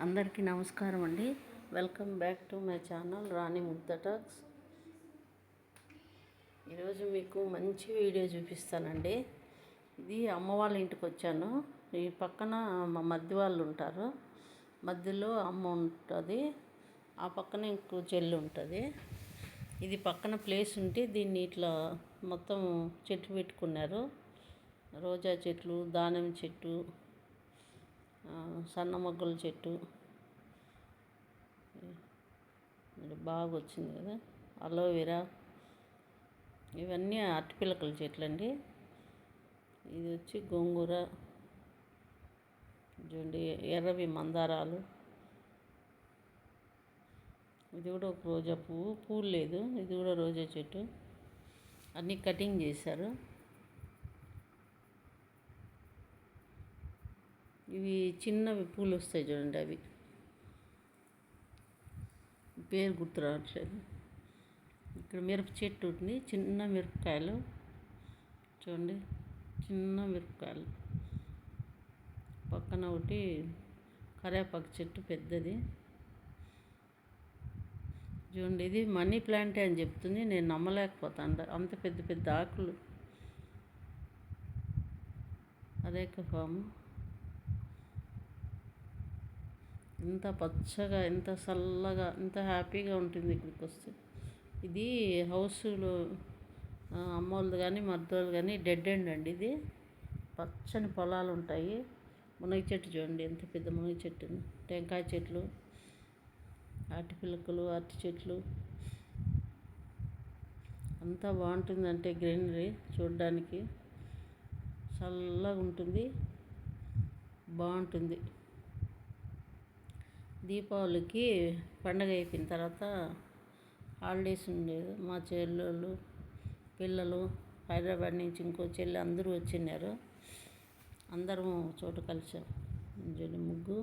అందరికీ నమస్కారం అండి. Welcome back to my channel Rani Mugdha talks. ఈరోజు మీకు మంచి వీడియో చూపిస్తానండి. ఇది అమ్మ వాళ్ళ ఇంటికి వచ్చాను. ఈ పక్కన మా మధ్య వాళ్ళు ఉంటారు. మధ్యలో అమ్మ ఉంటుంది, ఆ పక్కన ఇంకో చెల్లి ఉంటుంది. ఇది పక్కన ప్లేస్ ఉంటే దీన్ని ఇట్లా మొత్తం చెట్లు పెట్టుకున్నారు. రోజా చెట్లు, దానిమ్మ చెట్టు, సన్న మొగ్గల చెట్టు బాగా వచ్చింది కదా, అలోవెరా, ఇవన్నీ అరటిపిల్లకల చెట్లు అండి. ఇది వచ్చి గోంగూర, చూడండి ఎర్రవి మందారాలు. ఇది కూడా ఒక రోజా పువ్వు లేదు, ఇది కూడా రోజా చెట్టు. అన్నీ కటింగ్ చేశారు. ఇవి చిన్నవి పూలు వస్తాయి చూడండి, అవి పేరు గుర్తు రావట్లేదు. ఇక్కడ మిరప చెట్టు ఉంది, చిన్న మిరపకాయలు చూడండి, చిన్న మిరపకాయలు. పక్కన ఒకటి కరివేపాకు చెట్టు పెద్దది చూడండి. ఇది మనీ ప్లాంటే అని చెప్తుంది, నేను నమ్మలేకపోతాను. అంత పెద్ద పెద్ద ఆకులు. అరేక ఫాము ఎంత పచ్చగా, ఎంత చల్లగా, ఎంత హ్యాపీగా ఉంటుంది ఇక్కడికి వస్తే. ఇది హౌస్లో అమ్మోళ్ళది కానీ మద్దోళ్ళు కానీ డెడ్ ఎండ్ అండి. ఇది పచ్చని పొలాలు ఉంటాయి. మునగ చెట్టు చూడండి, ఎంత పెద్ద మునగ చెట్టు. టెంకాయ చెట్లు, అరటి పిల్లకలు, అరటి చెట్లు, అంతా బాగుంటుందంటే గ్రీనరీ చూడడానికి చల్లగా ఉంటుంది, బాగుంటుంది. దీపావళికి పండగ అయిపోయిన తర్వాత హాలిడేస్ ఉండేది. మా చెల్లెళ్ళు పిల్లలు హైదరాబాద్ నుంచి ఇంకో చెల్లి అందరూ వచ్చినారు. అందరం చోట కలిసాం. ముగ్గు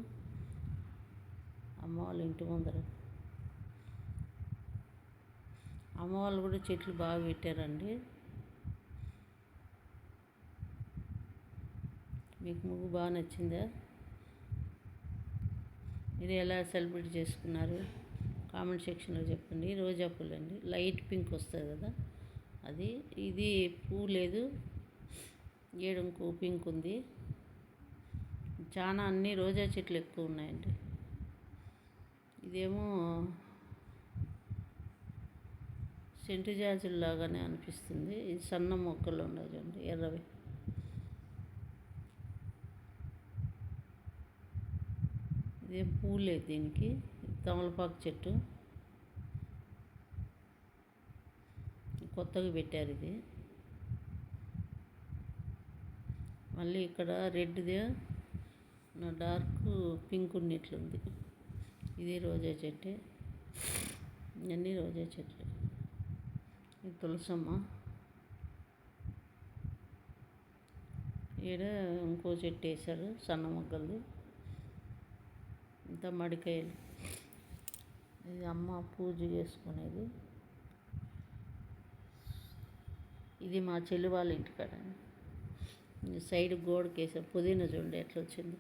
అమ్మ వాళ్ళ ఇంటి ముందర. అమ్మ వాళ్ళు కూడా చెట్లు బాగా పెట్టారండి. మీకు ముగ్గు బాగా నచ్చిందా? మీరు ఎలా సెలబ్రేట్ చేసుకున్నారు కామెంట్ సెక్షన్లో చెప్పండి. రోజా పూలు అండి, లైట్ పింక్ వస్తుంది కదా అది. ఇది పువ్వు లేదు, ఇంకో పింక్ ఉంది. చాలా అన్ని రోజా చెట్లు ఎక్కువ ఉన్నాయండి. ఇదేమో సెంటు జాజుల్లాగానే అనిపిస్తుంది. ఇది సన్న మొక్కలు ఉన్నాయి చూడండి, ఎర్రవి. ఇదేం పువ్వు లేదు దీనికి. తమలపాకు చెట్టు కొత్తగా పెట్టారు ఇది. మళ్ళీ ఇక్కడ రెడ్ది డార్క్ పింక్ ఉన్నట్లుంది. ఇది రోజా చెట్టు, ఇవన్నీ రోజా చెట్లు. ఇది తులసమ్మ. ఈడ ఇంకో చెట్టు వేశారు సన్న మొగ్గలు. ఇంత మడికాయలు. ఇది అమ్మ పూజ చేసుకునేది. ఇది మా చెల్లి వాళ్ళ ఇంటికాడ. సైడ్ గోడకి వేసాం. పుదీనా చూడండి ఎట్లా వచ్చింది,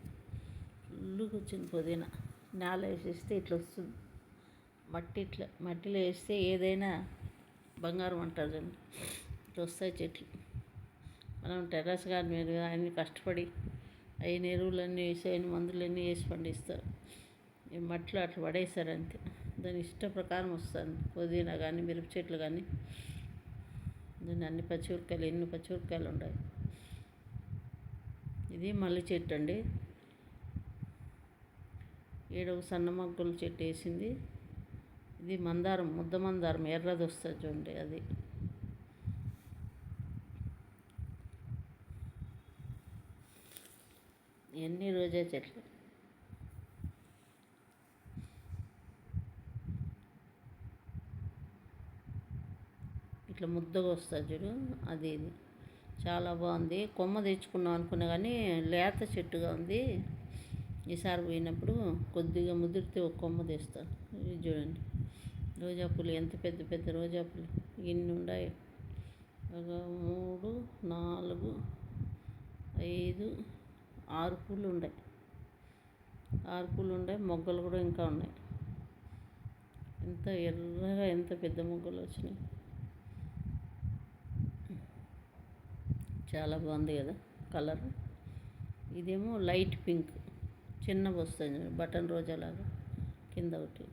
ఫుల్గా వచ్చింది పుదీనా. నేల వేసేస్తే ఇట్లా వస్తుంది. మట్టిలో వేస్తే ఏదైనా బంగారం అంటారు చూడండి, ఇట్లా వస్తాయి చెట్లు. మనం టెర్రస్ గార్డెన్ మీద అన్ని కష్టపడి అయిన ఎరువులన్నీ వేసి, అయిన మందులన్నీ వేసి పండిస్తారు. ఈ మట్టిలో అట్లా పడేస్తారు అంతే. దాని ఇష్ట ప్రకారం వస్తుంది. పుదీనా కానీ మిరప చెట్లు కానీ. దాన్ని అన్ని పచ్చిమిరపకాయలు, ఎన్ని పచ్చిమిరపకాయలు ఉన్నాయి. ఇది మల్లి చెట్టు అండి. ఏడవ సన్న మొగ్గల చెట్టు వేసింది. ఇది మందారం, ముద్ద మందారం, ఎర్రది వస్తుంది చూడండి అది. ఇవన్నీ రోజా చెట్లు. ఇట్లా ముద్దగా వస్తుంది చూడు, అది. ఇది చాలా బాగుంది. కొమ్మ తెచ్చుకున్నాం అనుకున్నా కానీ లేత చెట్టుగా ఉంది. ఈసారి పోయినప్పుడు కొద్దిగా ముదిరితే ఒక కొమ్మ తెస్తాను. ఇది చూడండి రోజా పూలు, ఎంత పెద్ద పెద్ద రోజా పూలు. ఇన్ని ఉన్నాయి. ఒక 3, 4, 5, 6 పూలు ఉన్నాయి. ఆర్పులు ఉండే మొగ్గలు కూడా ఇంకా ఉన్నాయి. ఎంత ఎర్రగా ఎంత పెద్ద మొగ్గలు వచ్చినాయి. చాలా బాగుంది కదా కలర్. ఇదేమో లైట్ పింక్, చిన్నవి వస్తాయి బటన్ రోజా లాగా కింద ఒకటి.